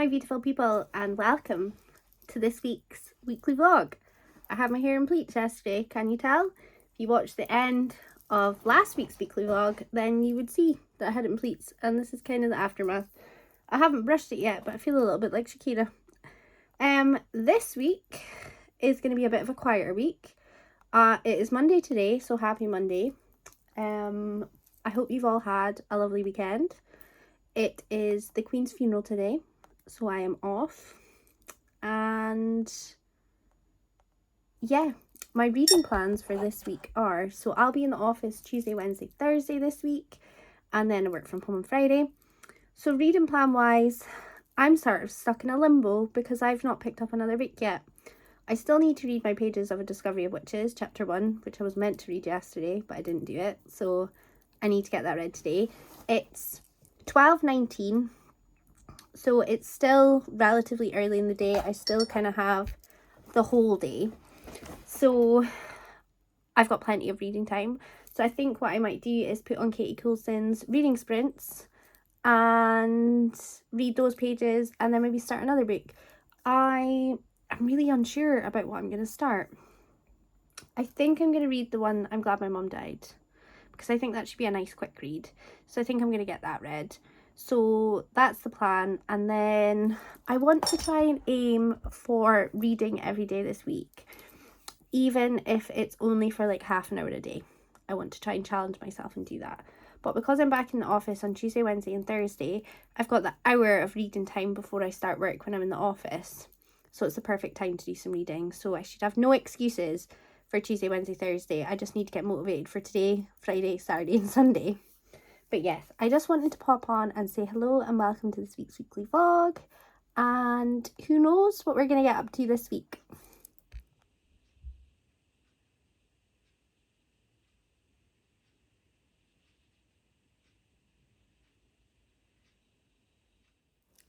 beautiful people, and welcome to this week's weekly vlog. I had my hair in pleats yesterday, can you tell? If you watched the end of last week's weekly vlog, then you would see that I had it in pleats, and this is kind of the aftermath. I haven't brushed it yet, but I feel a little bit like Shakira. This week is going to be a bit of a quieter week. It is Monday today, so happy Monday. I hope you've all had a lovely weekend. It is the Queen's funeral today, so I am off. And yeah, my reading plans for this week are, so I'll be in the office Tuesday, Wednesday, Thursday this week, and then I work from home on Friday. So reading plan wise, I'm sort of stuck in a limbo because I've not picked up another book yet. I still need to read my pages of A Discovery of Witches, chapter 1, which I was meant to read yesterday, but I didn't do it, so I need to get that read today. It's 12:19, so it's still relatively early in the day. I still kind of have the whole day, so I've got plenty of reading time. So I think what I might do is put on Katie Coulson's reading sprints and read those pages, and then maybe start another book. I'm really unsure about what I'm going to start. I think I'm going to read the one I'm Glad My Mum Died, because I think that should be a nice quick read. So I think I'm going to get that read. So that's the plan. And then I want to try and aim for reading every day this week, even if it's only for like half an hour a day. I want to try and challenge myself and do that. But because I'm back in the office on Tuesday, Wednesday and Thursday, I've got the hour of reading time before I start work when I'm in the office. So it's the perfect time to do some reading. So I should have no excuses for Tuesday, Wednesday, Thursday. I just need to get motivated for today, Friday, Saturday and Sunday. But yes, I just wanted to pop on and say hello and welcome to this week's weekly vlog. And who knows what we're going to get up to this week.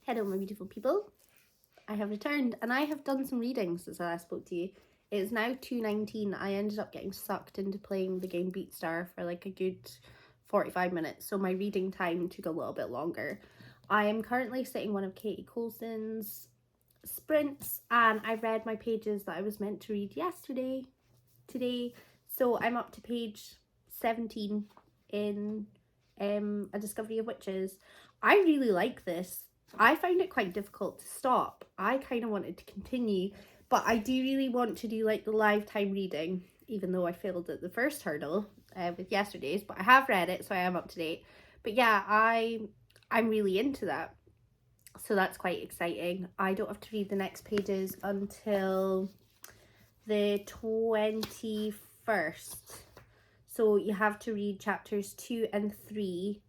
Hello my beautiful people. I have returned and I have done some reading since I last spoke to you. It is now 2:19. I ended up getting sucked into playing the game Beatstar for like a good 45 minutes, so my reading time took a little bit longer. I am currently sitting one of Katie Coulson's sprints, and I read my pages that I was meant to read yesterday today, so I'm up to page 17 in A Discovery of Witches. I really like this. I found it quite difficult to stop. I kind of wanted to continue, but I do really want to do like the live time reading, even though I failed at the first hurdle with yesterday's, but I have read it, so I am up to date. But yeah, I'm really into that, so that's quite exciting. I don't have to read the next pages until the 21st, so you have to read chapters 2 and 3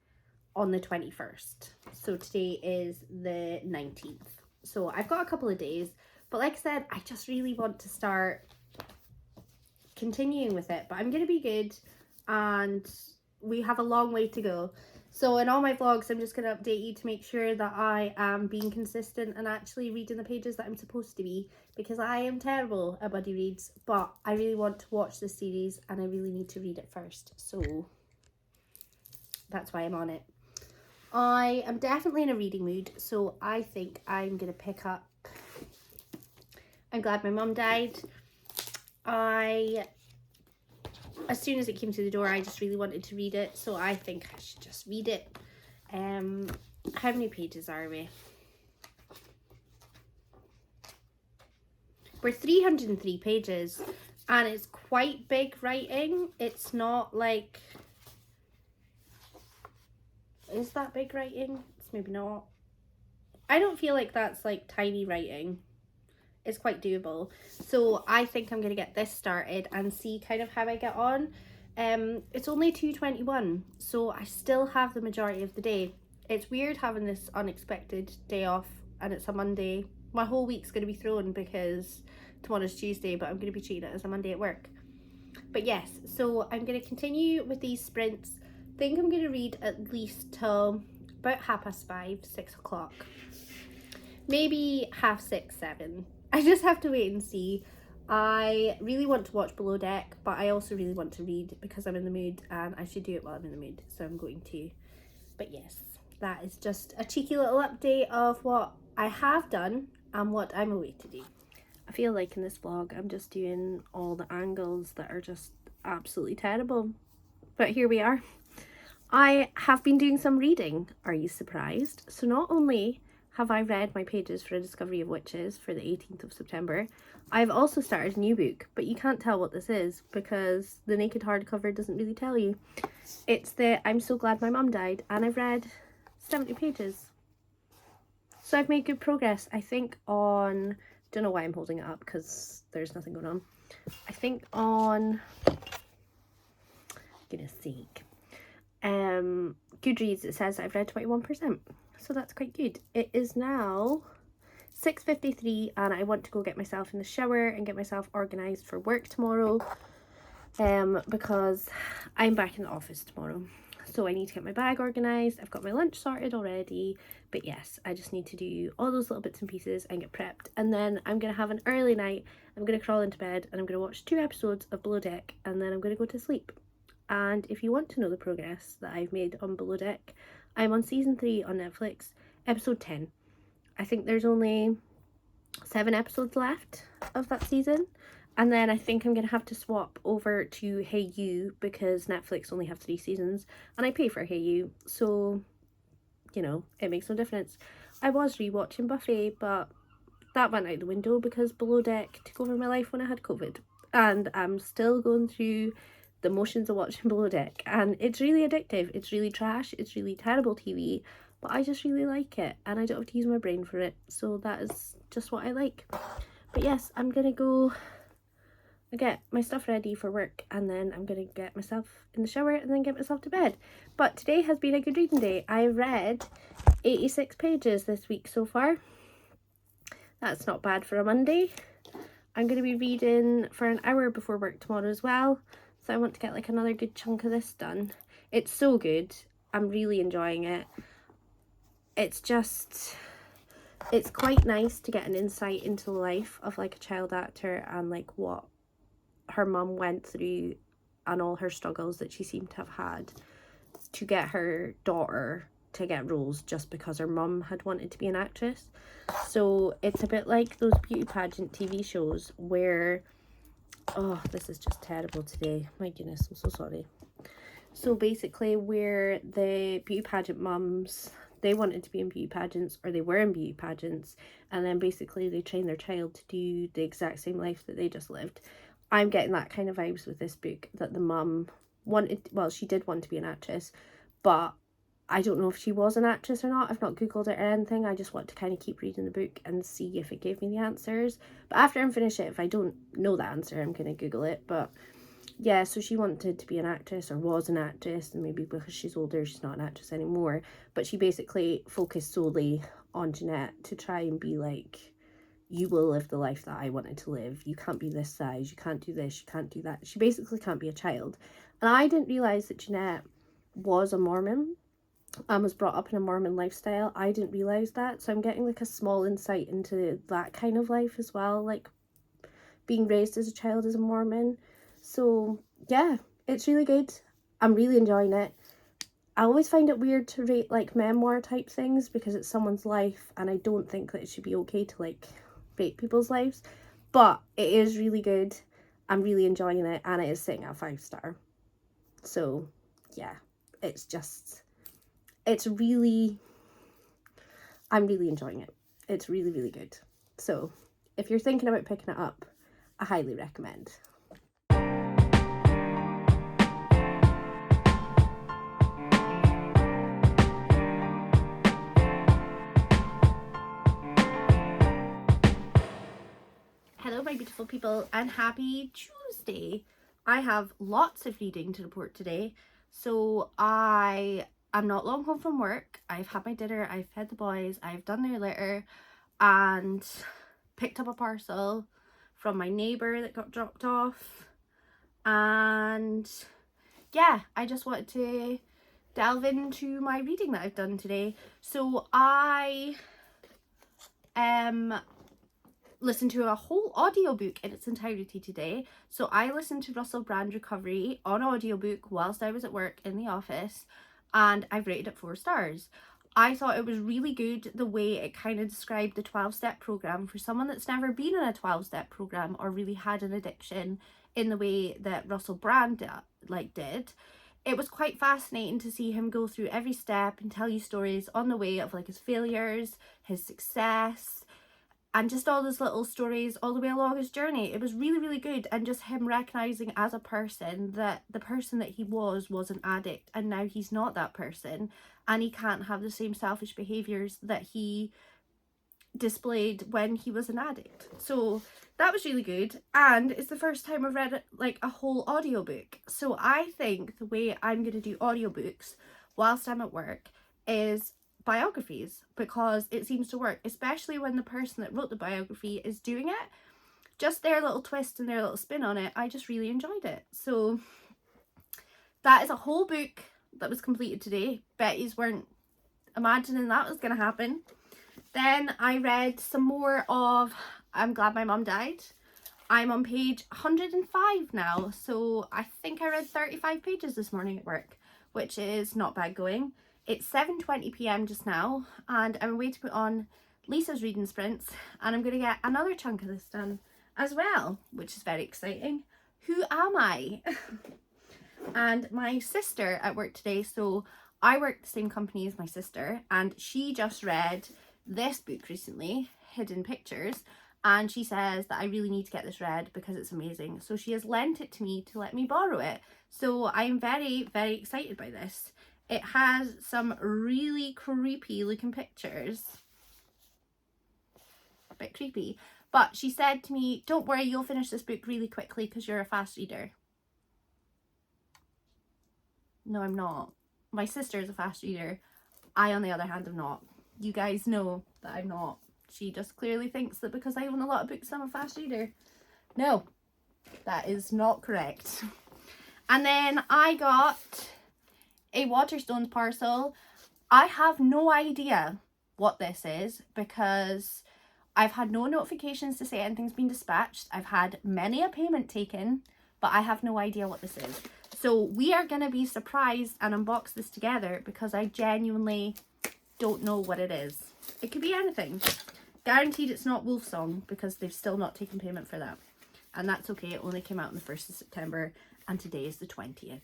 on the 21st. So today is the 19th, so I've got a couple of days. But like I said, I just really want to start continuing with it, but I'm gonna be good and we have a long way to go. So in all my vlogs, I'm just gonna update you to make sure that I am being consistent and actually reading the pages that I'm supposed to be, because I am terrible at buddy reads, but I really want to watch this series and I really need to read it first, so that's why I'm on it. I am definitely in a reading mood, so I think I'm gonna pick up I'm Glad My Mum Died. As soon as it came to the door, I just really wanted to read it, so I think I should just read it. How many pages are we? We're 303 pages, and it's quite big writing. It's not like, is that big writing? It's maybe not. I don't feel like that's like tiny writing. It's quite doable, so I think I'm gonna get this started and see kind of how I get on. It's only 2:21, so I still have the majority of the day. It's weird having this unexpected day off and it's a Monday. My whole week's gonna be thrown because tomorrow's Tuesday, but I'm gonna be treating it as a Monday at work. But yes, so I'm gonna continue with these sprints. I think I'm gonna read at least till about 5:30, 6 o'clock, maybe 5:30, 7. I just have to wait and see. I really want to watch Below Deck, but I also really want to read because I'm in the mood, and I should do it while I'm in the mood, so I'm going to. But yes, that is just a cheeky little update of what I have done and what I'm away to do. I feel like in this vlog I'm just doing all the angles that are just absolutely terrible, but here we are. I have been doing some reading. Are you surprised? So not only have I read my pages for A Discovery of Witches for the 18th of September, I've also started a new book, but you can't tell what this is because the naked hardcover doesn't really tell you. It's the I'm So Glad My Mum Died, and I've read 70 pages. So I've made good progress. I think on, don't know why I'm holding it up because there's nothing going on. I think on, goodness sake, Goodreads it says I've read 21%, so that's quite good. It is now 6:53 and I want to go get myself in the shower and get myself organised for work tomorrow, because I'm back in the office tomorrow, so I need to get my bag organised. I've got my lunch sorted already, but yes, I just need to do all those little bits and pieces and get prepped, and then I'm gonna have an early night. I'm gonna crawl into bed and I'm gonna watch 2 episodes of Below Deck, and then I'm gonna go to sleep. And if you want to know the progress that I've made on Below Deck, I'm on season 3 on Netflix, episode 10. I think there's only 7 episodes left of that season, and then I think I'm gonna have to swap over to Hey You because Netflix only have 3 seasons and I pay for Hey You, so you know, it makes no difference. I was rewatching Buffy, but that went out the window because Below Deck took over my life when I had COVID, and I'm still going through the motions of watching Below Deck, and it's really addictive. It's really trash, it's really terrible TV, but I just really like it and I don't have to use my brain for it, so that is just what I like. But yes, I'm gonna go get my stuff ready for work, and then I'm gonna get myself in the shower and then get myself to bed. But today has been a good reading day. I read 86 pages this week so far. That's not bad for a Monday. I'm going to be reading for an hour before work tomorrow as well, so I want to get like another good chunk of this done. It's so good. I'm really enjoying it. It's quite nice to get an insight into the life of like a child actor and like what her mum went through and all her struggles that she seemed to have had to get her daughter to get roles just because her mum had wanted to be an actress. So it's a bit like those beauty pageant TV shows where, oh, this is just terrible today, my goodness, I'm so sorry. So basically where the beauty pageant mums, they wanted to be in beauty pageants, or they were in beauty pageants, and then basically they train their child to do the exact same life that they just lived. I'm getting that kind of vibes with this book, that the mum wanted, well, she did want to be an actress, but I don't know if she was an actress or not. I've not googled it or anything. I just want to kind of keep reading the book and see if it gave me the answers. But after I finish it, if I don't know the answer, I'm going to Google it. But yeah, so she wanted to be an actress, or was an actress, and maybe because she's older she's not an actress anymore, but she basically focused solely on Jeanette to try and be like, you will live the life that I wanted to live. You can't be this size, you can't do this, you can't do that. She basically can't be a child. And I didn't realise that Jeanette was a Mormon and was brought up in a Mormon lifestyle. I didn't realise that, so I'm getting like a small insight into that kind of life as well, like being raised as a child as a Mormon. So yeah, it's really good. I'm really enjoying it. I always find it weird to rate like memoir type things because it's someone's life, and I don't think that it should be okay to like rate people's lives, but it is really good. I'm really enjoying it, and it is sitting at 5-star. So yeah, I'm really enjoying it. It's really, really good. So if you're thinking about picking it up, I highly recommend. Hello my beautiful people, and happy Tuesday. I have lots of reading to report today. So I am not long home from work. I've had my dinner, I've fed the boys, I've done their litter, and picked up a parcel from my neighbour that got dropped off. And yeah, I just wanted to delve into my reading that I've done today. So I listened to a whole audiobook in its entirety today. So I listened to Russell Brand Recovery on audiobook whilst I was at work in the office, and I've rated it 4 stars. I thought it was really good the way it kind of described the 12-step program for someone that's never been in a 12-step program or really had an addiction in the way that Russell Brand did. It was quite fascinating to see him go through every step and tell you stories on the way of like his failures, his success, and just all those little stories all the way along his journey. It was really, really good. And just him recognizing as a person that the person that he was an addict, and now he's not that person, and he can't have the same selfish behaviors that he displayed when he was an addict. So that was really good, and it's the first time I've read like a whole audiobook. So I think the way I'm going to do audiobooks whilst I'm at work is biographies, because it seems to work, especially when the person that wrote the biography is doing it. Just their little twist and their little spin on it, I just really enjoyed it. So that is a whole book that was completed today. Betty's weren't imagining that was going to happen. Then I read some more of I'm Glad My Mum Died. I'm on page 105 now, so I think I read 35 pages this morning at work, which is not bad going. It's 7:20 p.m. just now, and I'm away to put on Lisa's reading sprints, and I'm going to get another chunk of this done as well, which is very exciting. Who am I? And my sister at work today, so I work at the same company as my sister, and she just read this book recently, Hidden Pictures, and she says that I really need to get this read because it's amazing. So she has lent it to me to let me borrow it. So I'm very, very excited by this. It has some really creepy looking pictures. A bit creepy. But she said to me, don't worry, you'll finish this book really quickly because you're a fast reader. No, I'm not. My sister is a fast reader. I, on the other hand, am not. You guys know that I'm not. She just clearly thinks that because I own a lot of books, I'm a fast reader. No, that is not correct. And then I got a Waterstones parcel. I have no idea what this is because I've had no notifications to say anything's been dispatched. I've had many a payment taken, but I have no idea what this is. So we are going to be surprised and unbox this together because I genuinely don't know what it is. It could be anything. Guaranteed it's not Wolfsong because they've still not taken payment for that. And that's okay, it only came out on the 1st of September and today is the 20th.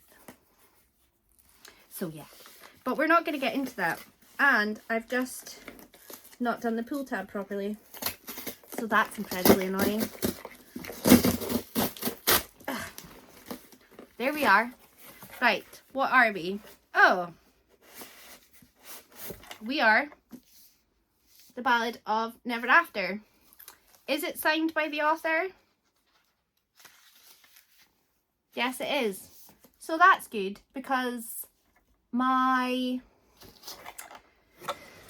So yeah, but we're not going to get into that. And I've just not done the pull tab properly. So that's incredibly annoying. Ugh. There we are. Right, what are we? Oh, we are The Ballad of Never After. Is it signed by the author? Yes, it is. So that's good because my,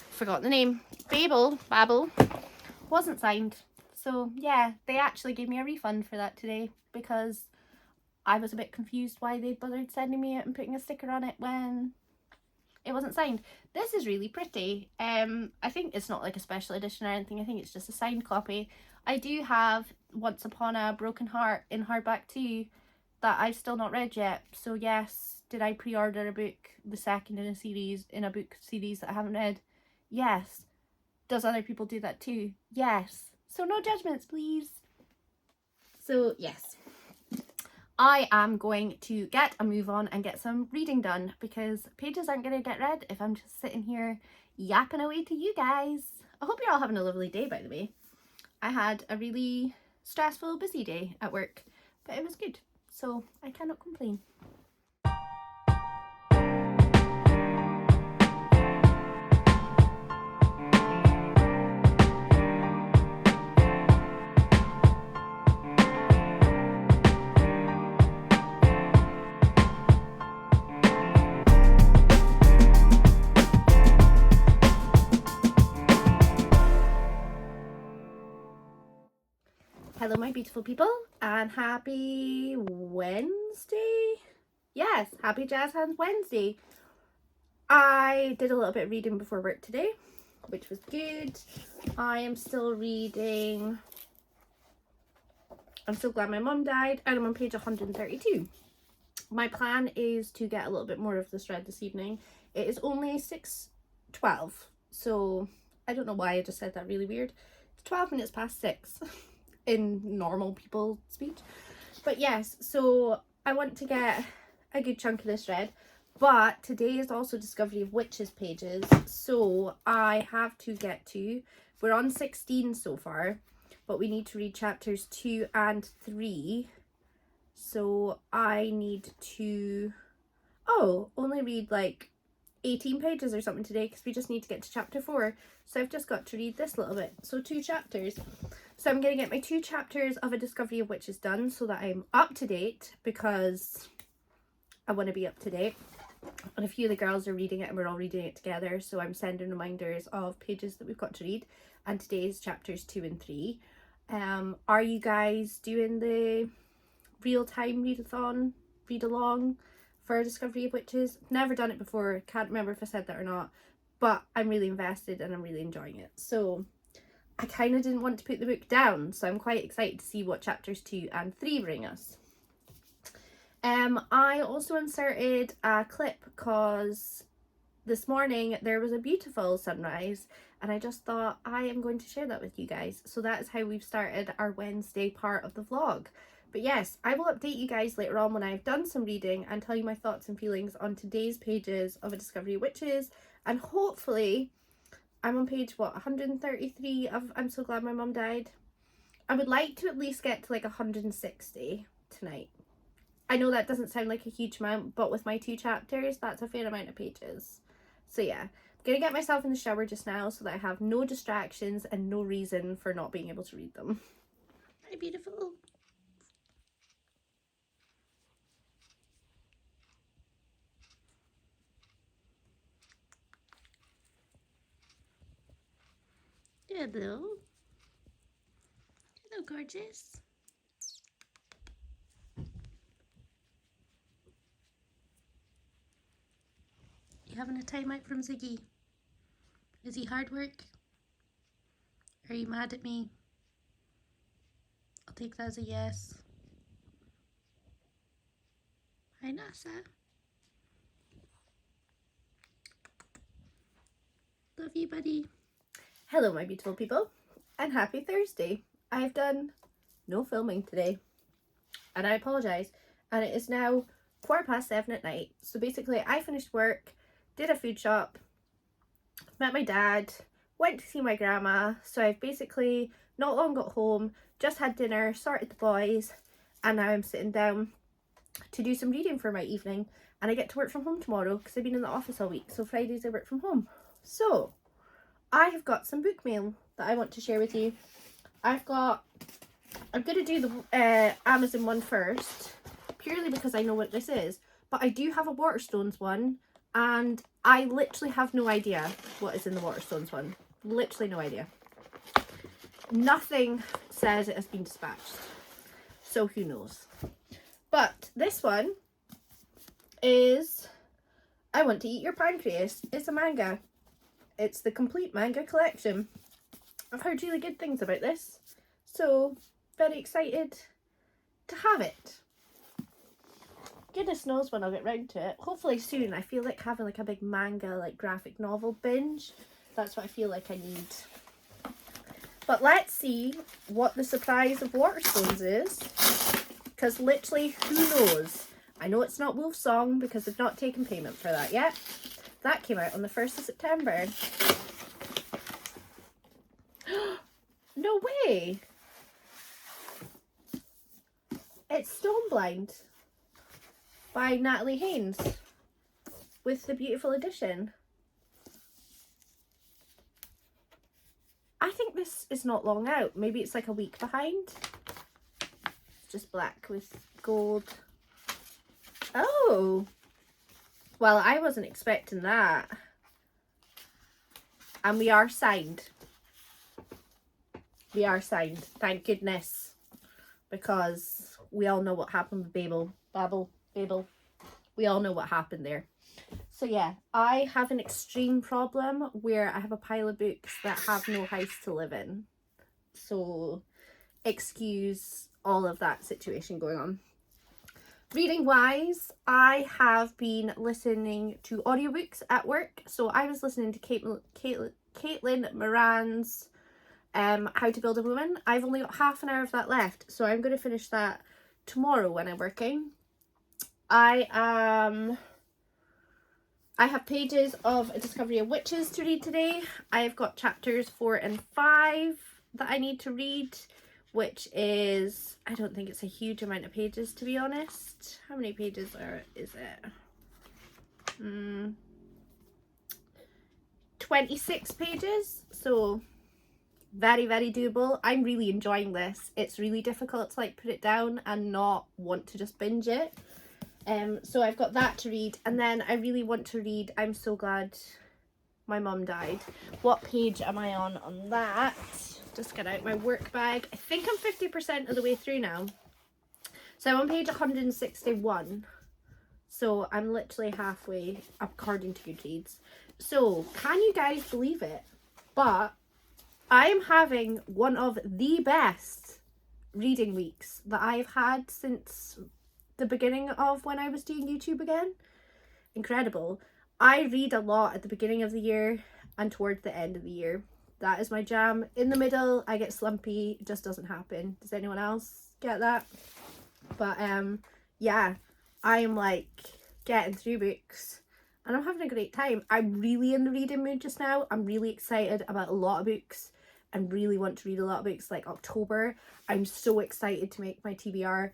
forgot the name, Babel wasn't signed. So yeah, they actually gave me a refund for that today because I was a bit confused why they'd bothered sending me it and putting a sticker on it when it wasn't signed. This is really pretty. I think it's not like a special edition or anything. I think it's just a signed copy. I do have Once Upon a Broken Heart in hardback too that I've still not read yet. So yes, did I pre-order a book, the second in a series, in a book series that I haven't read? Yes. Does other people do that too? Yes. So no judgments, please. So yes, I am going to get a move on and get some reading done because pages aren't going to get read if I'm just sitting here yapping away to you guys. I hope you're all having a lovely day, by the way. I had a really stressful, busy day at work, but it was good, so I cannot complain. Hello my beautiful people and happy Wednesday. Yes, happy Jazz Hands Wednesday. I did a little bit of reading before work today, which was good. I am still reading I'm So Glad My Mum Died, and I'm on page 132. My plan is to get a little bit more of this read this evening. It is only 6 12. So I don't know why I just said that really weird. It's 12 minutes past 6 in normal people speech. But yes, so I want to get a good chunk of this read. But today is also Discovery of Witches pages. So I have to get to, we're on 16 so far, but we need to read chapters 2 and 3. So I need to, only read like 18 pages or something today because we just need to get to chapter 4. So I've just got to read this little bit. So 2 chapters. So I'm going to get my 2 chapters of A Discovery of Witches done so that I'm up to date, because I want to be up to date. And a few of the girls are reading it and we're all reading it together. So I'm sending reminders of pages that we've got to read. And today's chapters 2 and 3. Are you guys doing the real-time readathon, read-along for Discovery of Witches? Never done it before, can't remember if I said that or not, but I'm really invested and I'm really enjoying it. So I kind of didn't want to put the book down, so I'm quite excited to see what chapters 2 and 3 bring us. I also inserted a clip because this morning there was a beautiful sunrise and I just thought I am going to share that with you guys. So that is how we've started our Wednesday part of the vlog. But yes, I will update you guys later on when I've done some reading and tell you my thoughts and feelings on today's pages of A Discovery of Witches. And hopefully, I'm on page, 133 of I'm So Glad My Mum Died. I would like to at least get to like 160 tonight. I know that doesn't sound like a huge amount, but with my 2 chapters, that's a fair amount of pages. So yeah, I'm going to get myself in the shower just now so that I have no distractions and no reason for not being able to read them. Hi, beautiful. Hello. Hello, gorgeous. You having a time out from Ziggy? Is he hard work? Are you mad at me? I'll take that as a yes. Hi, NASA. Love you, buddy. Hello, my beautiful people, and happy Thursday. I've done no filming today, and I apologise. And it is now 7:15 at night. So basically, I finished work, did a food shop, met my dad, went to see my grandma. So I've basically not long got home, just had dinner, sorted the boys, and now I'm sitting down to do some reading for my evening. And I get to work from home tomorrow because I've been in the office all week. So Fridays I work from home. So I have got some book mail that I want to share with you. I'm going to do the Amazon one first, purely because I know what this is. But I do have a Waterstones one, and I literally have no idea what is in the Waterstones one. Literally no idea. Nothing says it has been dispatched. So who knows. But this one is I Want to Eat Your Pancreas. It's a manga. It's the complete manga collection. I've heard really good things about this, so very excited to have it. Goodness knows when I'll get round to it. Hopefully soon. I feel like having like a big manga, like graphic novel binge. That's what I feel like I need. But let's see what the surprise of Waterstones is, because literally, who knows? I know it's not Wolf Song because they've not taken payment for that yet. That came out on the 1st of September. No way! It's Stoneblind by Natalie Haynes with the beautiful edition. I think this is not long out. Maybe it's like a week behind. It's just black with gold. Oh! Well, I wasn't expecting that. And we are signed. We are signed. Thank goodness. Because we all know what happened with Babel. We all know what happened there. So yeah, I have an extreme problem where I have a pile of books that have no house to live in. So excuse all of that situation going on. Reading wise, I have been listening to audiobooks at work. So I was listening to Caitlin Moran's How to Build a Woman. I've only got half an hour of that left, so I'm going to finish that tomorrow when I'm working. I have pages of A Discovery of Witches to read today. I've got chapters 4 and 5 that I need to read, which is, I don't think it's a huge amount of pages, to be honest. How many pages is it? 26 pages, so very, very doable. I'm really enjoying this. It's really difficult to like put it down and not want to just binge it. So I've got that to read, and then I really want to read I'm So Glad My Mum Died. What page am I on that? Just get out my work bag. I think I'm 50% of the way through now. So I'm on page 161. So I'm literally halfway, according to Goodreads. So can you guys believe it? But I am having one of the best reading weeks that I've had since the beginning of when I was doing YouTube again. Incredible. I read a lot at the beginning of the year and towards the end of the year. That is my jam. In the middle, I get slumpy. It just doesn't happen. Does anyone else get that? But yeah, I am like getting through books and I'm having a great time. I'm really in the reading mood just now. I'm really excited about a lot of books and really want to read a lot of books. Like October, I'm so excited to make my TBR.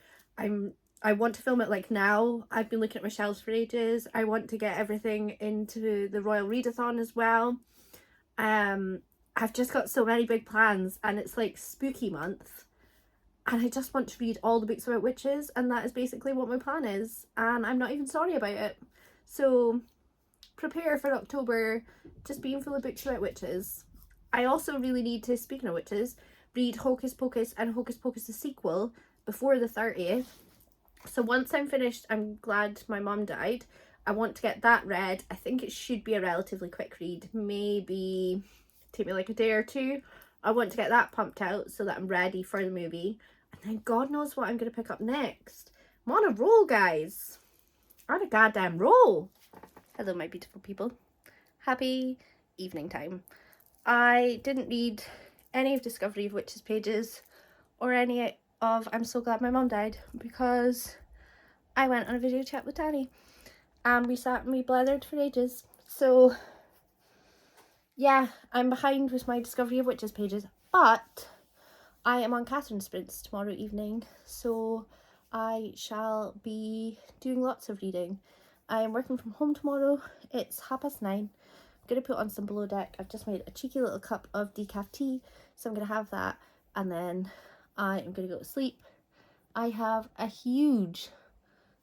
I want to film it like now. I've been looking at my shelves for ages. I want to get everything into the Royal Readathon as well. I've just got so many big plans, and it's like spooky month, and I just want to read all the books about witches, and that is basically what my plan is, and I'm not even sorry about it. So prepare for October just being full of books about witches. I also really need to, speaking of witches, read Hocus Pocus and Hocus Pocus the sequel before the 30th. So once I'm finished I'm Glad My Mum Died, I want to get that read. I think it should be a relatively quick read, maybe take me like a day or two. I want to get that pumped out so that I'm ready for the movie, and then God knows what I'm going to pick up next. I'm on a roll, guys. I'm on a goddamn roll. Hello my beautiful people, happy evening time. I didn't read any of Discovery of Witches pages or any of I'm So Glad My Mum Died because I went on a video chat with Danny and we sat and we blathered for ages. So yeah, I'm behind with my Discovery of Witches pages, but I am on Catherine sprints tomorrow evening, so I shall be doing lots of reading. I am working from home tomorrow. It's 9:30. I'm going to put on some Below Deck. I've just made a cheeky little cup of decaf tea, so I'm going to have that, and then I am going to go to sleep. I have a huge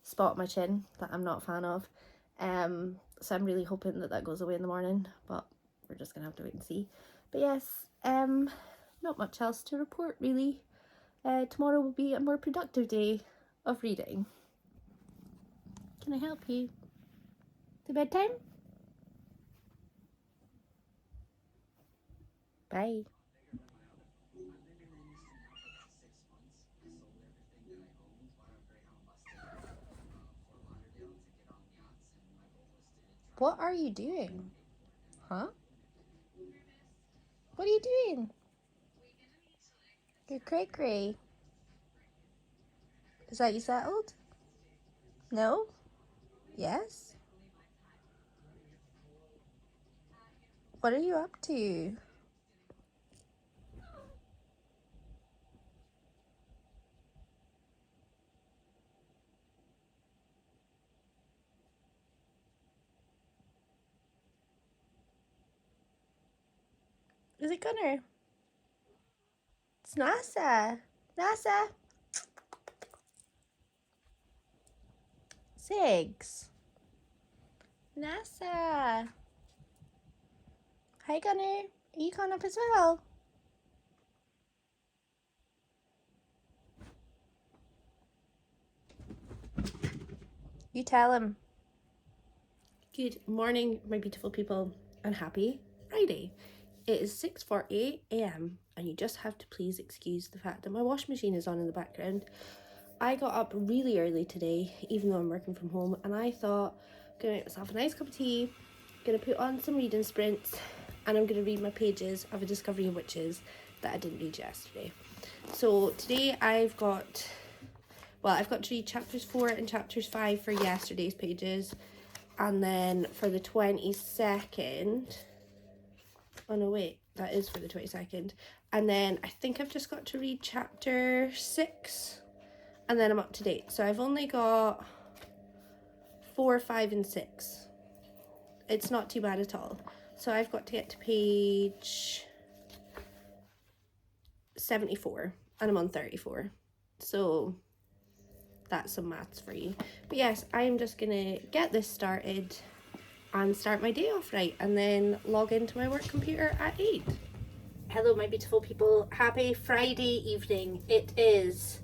spot on my chin that I'm not a fan of, so I'm really hoping that that goes away in the morning, but we're just going to have to wait and see. But yes, not much else to report really. Tomorrow will be a more productive day of reading. Can I help you? To bedtime? Bye. What are you doing? Huh? What are you doing? You're cray-cray. Is that you settled? No? Yes? What are you up to? Is it Gunner? It's NASA. NASA. Sigs. NASA. Hi Gunner. Are you coming up as well? You tell him. Good morning, my beautiful people, and happy Friday. It is 6:48 a.m. and you just have to please excuse the fact that my washing machine is on in the background. I got up really early today, even though I'm working from home, and I thought, I'm gonna make myself a nice cup of tea, gonna put on some reading sprints, and I'm gonna read my pages of A Discovery of Witches that I didn't read yesterday. So today I've got to read chapters 4 and chapters 5 for yesterday's pages, and then for the 22nd, oh no wait, that is for the 22nd, and then I think I've just got to read chapter 6, and then I'm up to date. So I've only got 4, 5 and 6. It's not too bad at all. So I've got to get to page 74 and I'm on 34. So that's some maths for you. But yes, I'm just gonna get this started and start my day off right, and then log into my work computer at 8. Hello my beautiful people, happy Friday evening. It is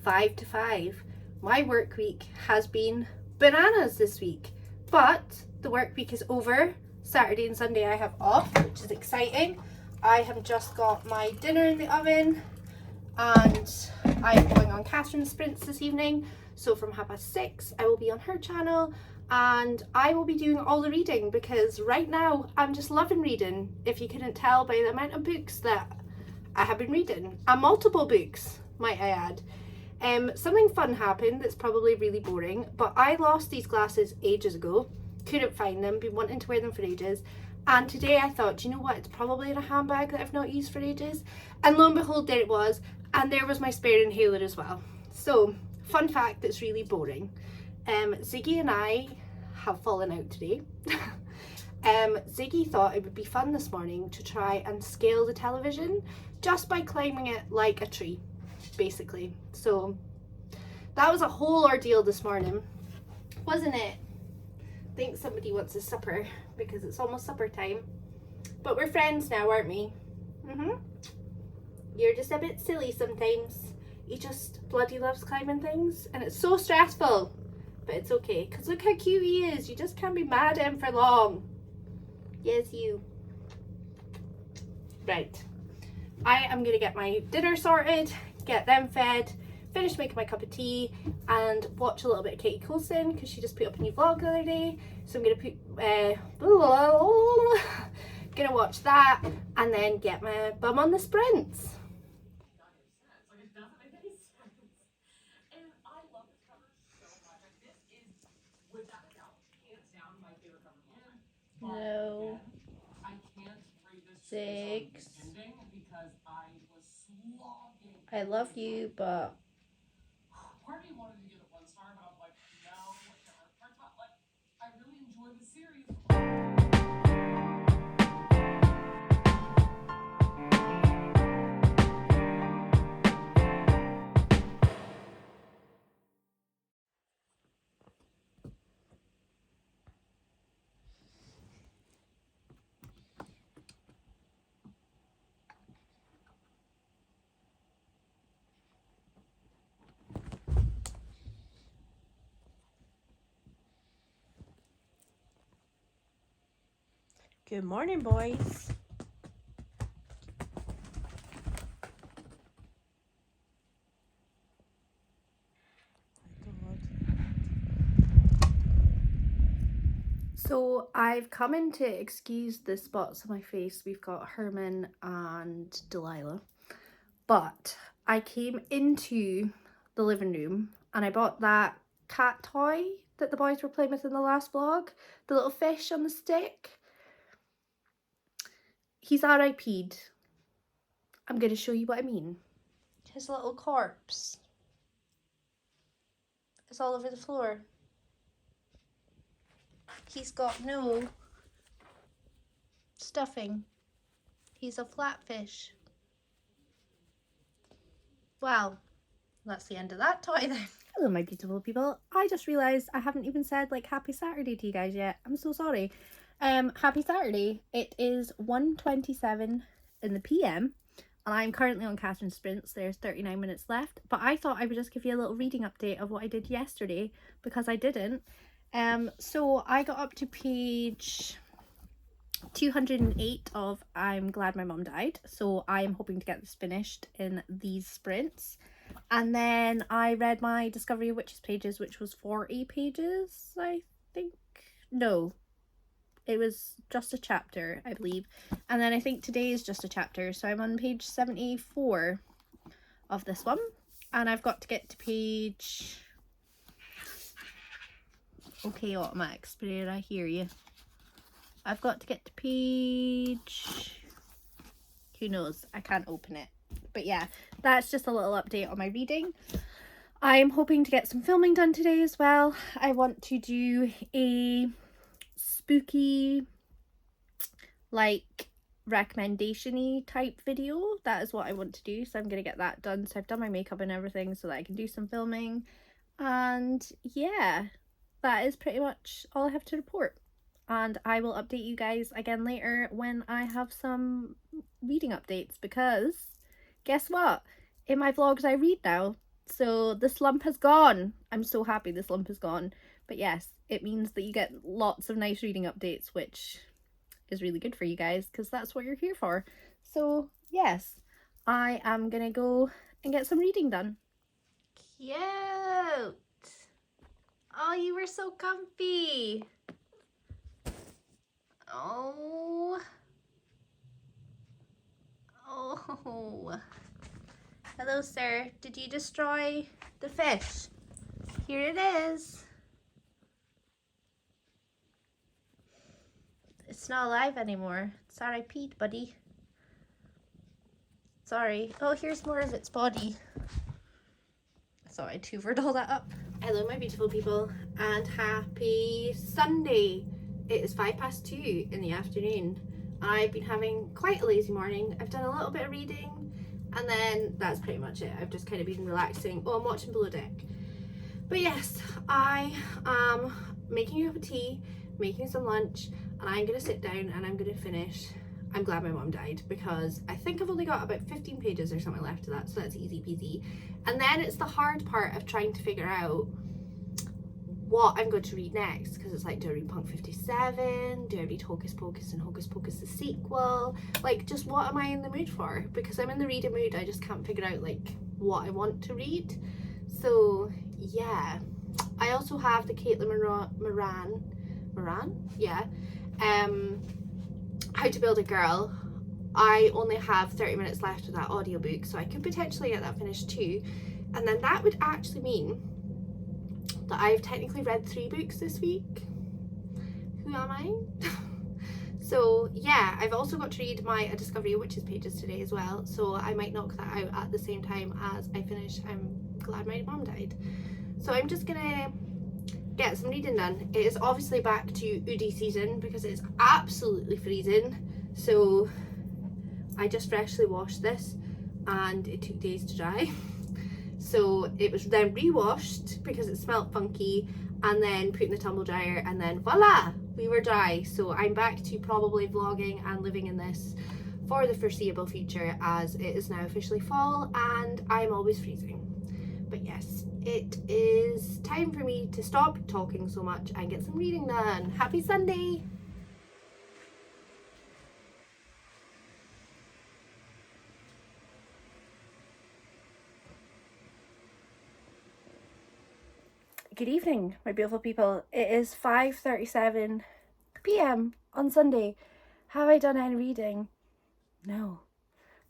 5 to 5. My work week has been bananas this week, but the work week is over. Saturday and Sunday I have off, which is exciting. I have just got my dinner in the oven, and I'm going on Catherine's sprints this evening. So from 6:30 I will be on her channel, and I will be doing all the reading, because right now I'm just loving reading, if you couldn't tell by the amount of books that I have been reading, and multiple books might I add. Something fun happened that's probably really boring, but I lost these glasses ages ago, couldn't find them, been wanting to wear them for ages, and today I thought, you know what, it's probably in a handbag that I've not used for ages, and lo and behold, there it was, and there was my spare inhaler as well. So fun fact that's really boring, Ziggy and I have fallen out today. Ziggy thought it would be fun this morning to try and scale the television just by climbing it like a tree, basically. So that was a whole ordeal this morning, wasn't it? I think somebody wants a supper because it's almost supper time, but we're friends now, aren't we? You're just a bit silly sometimes. He just bloody loves climbing things, and it's so stressful, but it's okay, because look how cute he is. You just can't be mad at him for long. Yes, you. Right, I am gonna get my dinner sorted, get them fed, finish making my cup of tea, and watch a little bit of Katie Coulson, because she just put up a new vlog the other day. So I'm gonna gonna watch that, and then get my bum on the sprints. No. 6. I love you, but part of me wanted to give it 1 star, but I'm like, no, I really enjoyed the series. Good morning, boys. So I've come in to excuse the spots on my face. We've got Herman and Delilah, but I came into the living room and I bought that cat toy that the boys were playing with in the last vlog, the little fish on the stick. He's RIP'd. I'm going to show you what I mean. His little corpse is all over the floor. He's got no stuffing. He's a flatfish. Well, that's the end of that toy then. Hello my beautiful people. I just realised I haven't even said like happy Saturday to you guys yet. I'm so sorry. Happy Saturday. It is 1:27 in the PM and I'm currently on Catherine's sprints. There's 39 minutes left, but I thought I would just give you a little reading update of what I did yesterday, because I didn't. So I got up to page 208 of I'm Glad My Mum Died, so I'm hoping to get this finished in these sprints. And then I read my Discovery of Witches pages, which was 40 pages, I think. No, it was just a chapter, I believe. And then I think today is just a chapter. So I'm on page 74 of this one. And I've got to get to page... Okay, automatic sprayer, I hear you. I've got to get to page... Who knows? I can't open it. But yeah, that's just a little update on my reading. I'm hoping to get some filming done today as well. I want to do a spooky, like, recommendation-y type video. That is what I want to do, so I'm going to get that done. So I've done my makeup and everything so that I can do some filming. And yeah, that is pretty much all I have to report. And I will update you guys again later when I have some reading updates, because guess what? In my vlogs I read now. So the slump has gone. I'm so happy the slump is gone. But yes, it means that you get lots of nice reading updates, which is really good for you guys, because that's what you're here for. So yes, I am gonna go and get some reading done. Cute! Oh, you were so comfy! Oh. Oh. Hello, sir. Did you destroy the fish? Here it is. It's not alive anymore. It's RIP'd, buddy. Sorry. Oh, here's more of its body. I thought I'd hoovered all that up. Hello, my beautiful people, and happy Sunday. It is 2:05 in the afternoon. I've been having quite a lazy morning. I've done a little bit of reading, and then that's pretty much it. I've just kind of been relaxing. Oh, I'm watching Below Deck. But yes, I am making a cup of tea, making some lunch, and I'm going to sit down and I'm going to finish I'm Glad My Mom Died, because I think I've only got about 15 pages or something left of that, so that's easy peasy. And then it's the hard part of trying to figure out what I'm going to read next, because it's like, do I read Punk 57? Do I read Hocus Pocus and Hocus Pocus the sequel? Like, just what am I in the mood for? Because I'm in the reading mood, I just can't figure out like what I want to read. So yeah, I also have the Caitlin Moran, yeah, How to Build a Girl. I only have 30 minutes left of that audiobook, so I could potentially get that finished too. And then that would actually mean that I've technically read 3 books this week. Who am I? So yeah, I've also got to read my A Discovery of Witches pages today as well, so I might knock that out at the same time as I finish I'm Glad My Mom Died. So I'm just gonna get some reading done. It is obviously back to Udi season because it's absolutely freezing, so I just freshly washed this and it took days to dry. So it was then re-washed because it smelled funky, and then put in the tumble dryer, and then voila, we were dry. So I'm back to probably vlogging and living in this for the foreseeable future, as it is now officially fall and I'm always freezing. But yes, it is time for me to stop talking so much and get some reading done. Happy Sunday! Good evening, my beautiful people. It is 5:37 p.m. on Sunday. Have I done any reading? No.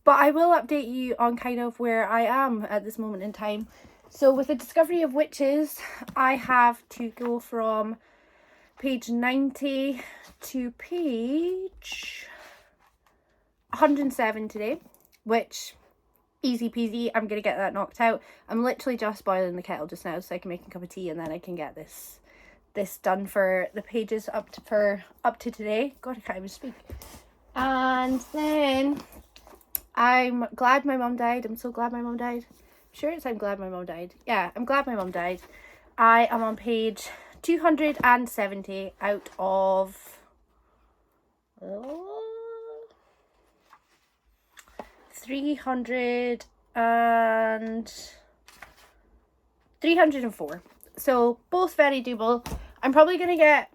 But I will update you on kind of where I am at this moment in time. So with The Discovery of Witches, I have to go from page 90 to page 107 today, which easy peasy, I'm gonna get that knocked out. I'm literally just boiling the kettle just now so I can make a cup of tea, and then I can get this done for the pages up to today. God, I can't even speak. And then I'm Glad My Mom Died. I'm so glad my mom died. Sure, it's I'm Glad My Mom Died. Yeah, I'm Glad My Mom Died. I am on page 270 out of 304. So both very doable. I'm probably going to get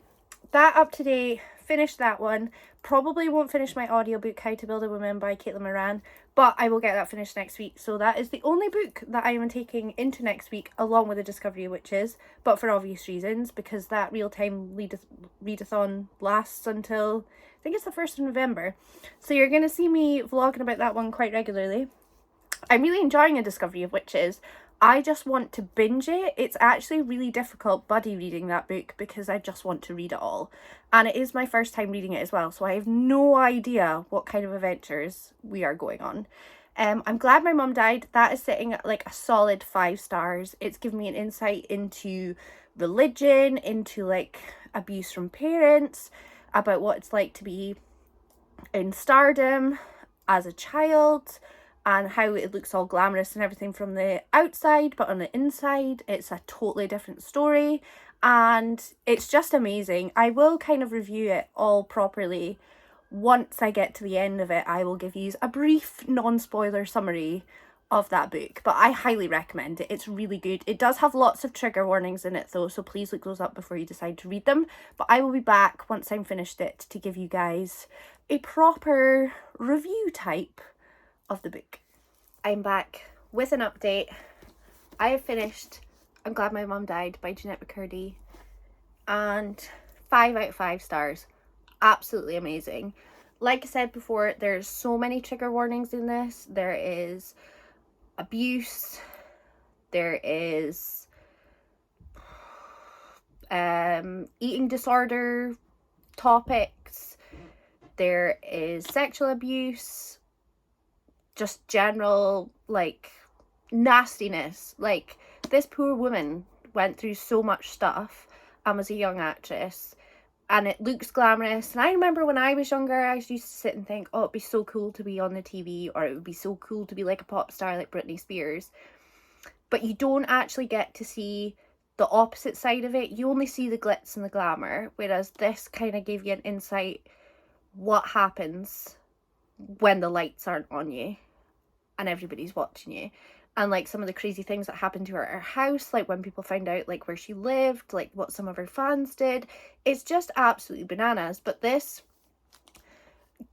that up to date finished that one. Probably won't finish my audiobook How to Build a Woman by Caitlin Moran, but I will get that finished next week. So that is the only book that I am taking into next week, along with The Discovery of Witches, but for obvious reasons, because that real-time readathon lasts until, I think it's the 1st of November. So you're going to see me vlogging about that one quite regularly. I'm really enjoying A Discovery of Witches. I just want to binge it. It's actually really difficult buddy reading that book because I just want to read it all. And it is my first time reading it as well, so I have no idea what kind of adventures we are going on. I'm glad my mum died. That is sitting at like a solid 5 stars. It's given me an insight into religion, into like abuse from parents, about what it's like to be in stardom as a child, and how it looks all glamorous and everything from the outside, but on the inside it's a totally different story, and it's just amazing. I will kind of review it all properly once I get to the end of it. I will give you a brief non-spoiler summary of that book, but I highly recommend it. It's really good. It does have lots of trigger warnings in it though, so please look those up before you decide to read them. But I will be back once I'm finished it to give you guys a proper review type of the book. I'm back with an update. I have finished I'm Glad My Mum Died by Jeanette McCurdy, and 5 out of 5 stars. Absolutely amazing. Like I said before, there's so many trigger warnings in this. There is abuse, there is eating disorder topics, there is sexual abuse, just general like nastiness. Like, this poor woman went through so much stuff and was a young actress, and it looks glamorous. And I remember when I was younger, I used to sit and think, oh, it'd be so cool to be on the TV, or it would be so cool to be like a pop star like Britney Spears. But you don't actually get to see the opposite side of it. You only see the glitz and the glamour, whereas this kind of gave you an insight what happens when the lights aren't on you and everybody's watching you. And like some of the crazy things that happened to her at her house, like when people found out like where she lived, like what some of her fans did. It's just absolutely bananas. But this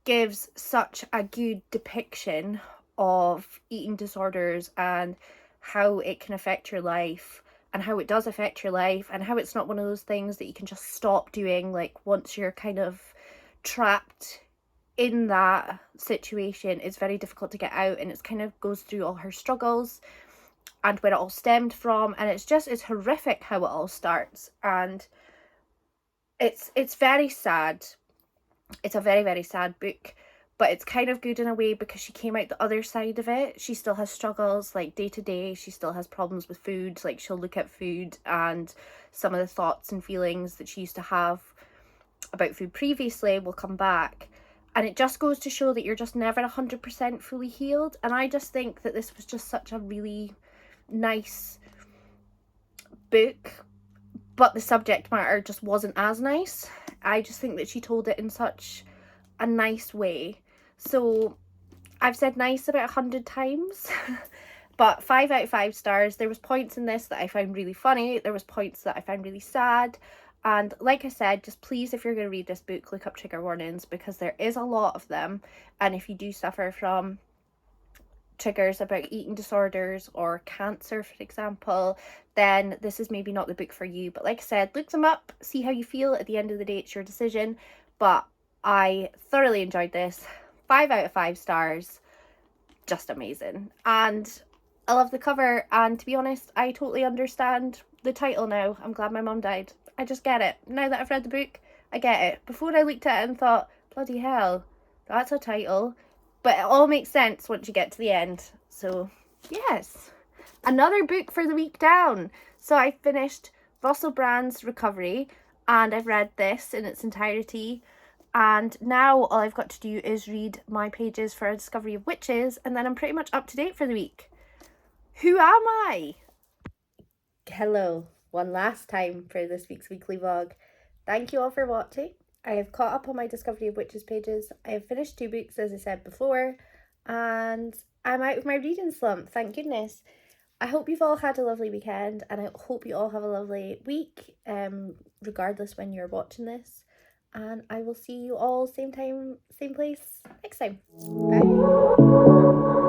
gives such a good depiction of eating disorders and how it can affect your life, and how it does affect your life, and how it's not one of those things that you can just stop doing like once you're kind of trapped in that situation. It's very difficult to get out, and it's kind of goes through all her struggles and where it all stemmed from, and it's horrific how it all starts, and it's very sad. It's a very, very sad book, but it's kind of good in a way because she came out the other side of it. She still has struggles like day to day. She still has problems with food. Like, she'll look at food and some of the thoughts and feelings that she used to have about food previously will come back. And it just goes to show that you're just never 100% fully healed. And I just think that this was just such a really nice book, but the subject matter just wasn't as nice. I just think that she told it in such a nice way. So I've said nice about 100 times, but 5 out of 5 stars. There was points in this that I found really funny. There was points that I found really sad. And like I said, just please, if you're going to read this book, look up trigger warnings, because there is a lot of them. And if you do suffer from triggers about eating disorders or cancer, for example, then this is maybe not the book for you. But like I said, look them up, see how you feel. At the end of the day, it's your decision. But I thoroughly enjoyed this. 5 out of 5 stars. Just amazing. And I love the cover. And to be honest, I totally understand the title now. I'm Glad My Mum Died. I just get it. Now that I've read the book, I get it. Before I looked at it and thought, bloody hell, that's a title. But it all makes sense once you get to the end. So, yes. Another book for the week down. So I finished Russell Brand's Recovery, and I've read this in its entirety. And now all I've got to do is read my pages for A Discovery of Witches, and then I'm pretty much up to date for the week. Who am I? Hello. One last time for this week's weekly vlog. Thank you all for watching. I have caught up on my Discovery of Witches pages. I have finished 2 books, as I said before, and I'm out of my reading slump, thank goodness. I hope you've all had a lovely weekend, and I hope you all have a lovely week, regardless when you're watching this. and I will see you all same time, same place next time. Bye.